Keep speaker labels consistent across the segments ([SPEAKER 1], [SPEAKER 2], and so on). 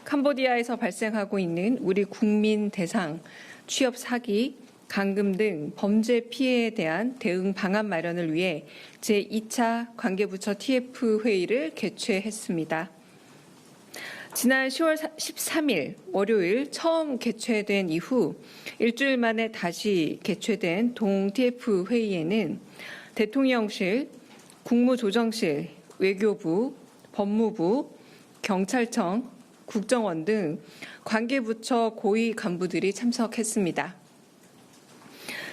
[SPEAKER 1] 캄보디아에서 발생하고 있는 우리 국민 대상 취업 사기, 감금 등 범죄 피해에 대한 대응 방안 마련을 위해 제2차 관계부처 TF 회의를 개최했습니다. 지난 10월 13일 월요일 처음 개최된 이후 일주일 만에 다시 개최된 동 TF 회의에는 대통령실, 국무조정실, 외교부, 법무부, 경찰청, 국정원 등 관계부처 고위 간부들이 참석했습니다.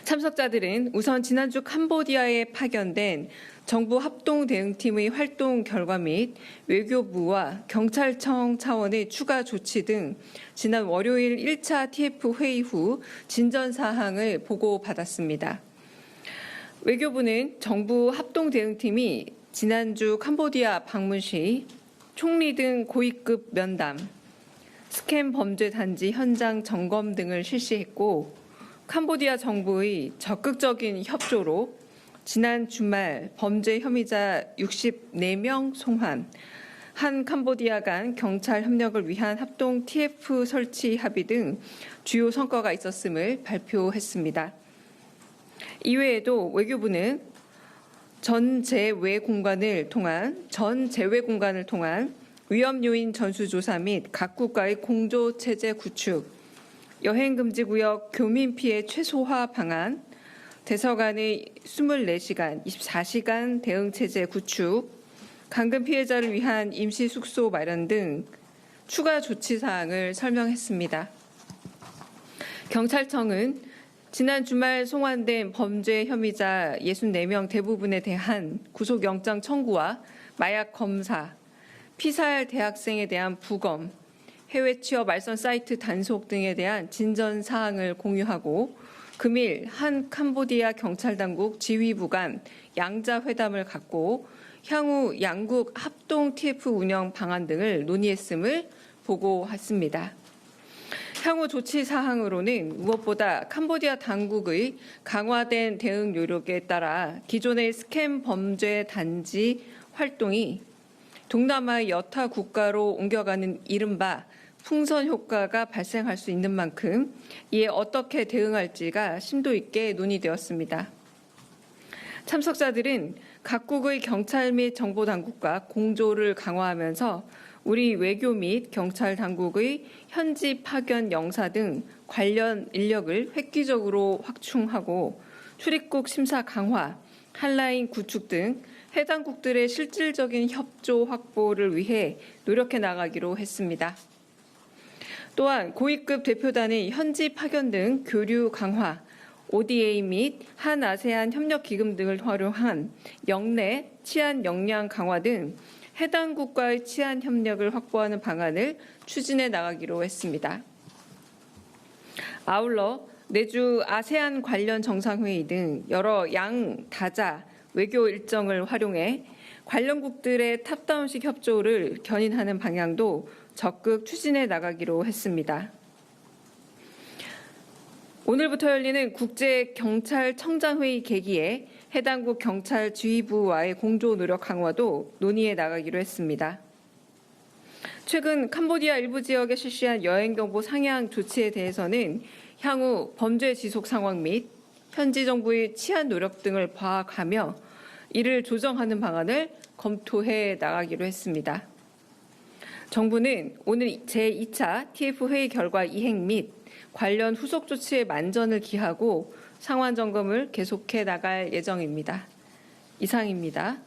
[SPEAKER 1] 참석자들은 우선 지난주 캄보디아에 파견된 정부 합동대응팀의 활동 결과 및 외교부와 경찰청 차원의 추가 조치 등 지난 월요일 1차 TF 회의 후 진전 사항을 보고받았습니다. 외교부는 정부 합동대응팀이 지난주 캄보디아 방문 시 총리 등 고위급 면담, 스캠 범죄 단지 현장 점검 등을 실시했고 캄보디아 정부의 적극적인 협조로 지난 주말 범죄 혐의자 64명 송환, 한 캄보디아 간 경찰 협력을 위한 합동 TF 설치 합의 등 주요 성과가 있었음을 발표했습니다. 이외에도 외교부는 전 제외 공간을 통한 위험 요인 전수조사 및 각 국가의 공조 체제 구축, 여행 금지 구역 교민 피해 최소화 방안, 대서관의 24시간, 24시간 대응 체제 구축, 감금 피해자를 위한 임시 숙소 마련 등 추가 조치 사항을 설명했습니다. 경찰청은 지난 주말 송환된 범죄 혐의자 64명 대부분에 대한 구속영장 청구와 마약 검사, 피살 대학생에 대한 부검, 해외 취업 알선 사이트 단속 등에 대한 진전 사항을 공유하고 금일 한 캄보디아 경찰당국 지휘부 간 양자 회담을 갖고 향후 양국 합동 TF 운영 방안 등을 논의했음을 보고했습니다. 향후 조치 사항으로는 무엇보다 캄보디아 당국의 강화된 대응 노력에 따라 기존의 스캠 범죄 단지 활동이 동남아의 여타 국가로 옮겨가는 이른바 풍선 효과가 발생할 수 있는 만큼 이에 어떻게 대응할지가 심도 있게 논의되었습니다. 참석자들은 각국의 경찰 및 정보당국과 공조를 강화하면서 우리 외교 및 경찰 당국의 현지 파견 영사 등 관련 인력을 획기적으로 확충하고 출입국 심사 강화, 한라인 구축 등 해당국들의 실질적인 협조 확보를 위해 노력해 나가기로 했습니다. 또한 고위급 대표단의 현지 파견 등 교류 강화, ODA 및 한 아세안 협력기금 등을 활용한 영내 치안 역량 강화 등 해당 국가의 치안 협력을 확보하는 방안을 추진해 나가기로 했습니다. 아울러 내주 아세안 관련 정상회의 등 여러 양 다자 외교 일정을 활용해 관련국들의 탑다운식 협조를 견인하는 방향도 적극 추진해 나가기로 했습니다. 오늘부터 열리는 국제경찰청장회의 계기에 해당국 경찰 지휘부와의 공조 노력 강화도 논의해 나가기로 했습니다. 최근 캄보디아 일부 지역에 실시한 여행경보 상향 조치에 대해서는 향후 범죄 지속 상황 및 현지 정부의 치안 노력 등을 파악하며 이를 조정하는 방안을 검토해 나가기로 했습니다. 정부는 오늘 제2차 TF 회의 결과 이행 및 관련 후속 조치의 만전을 기하고 상황 점검을 계속해 나갈 예정입니다. 이상입니다.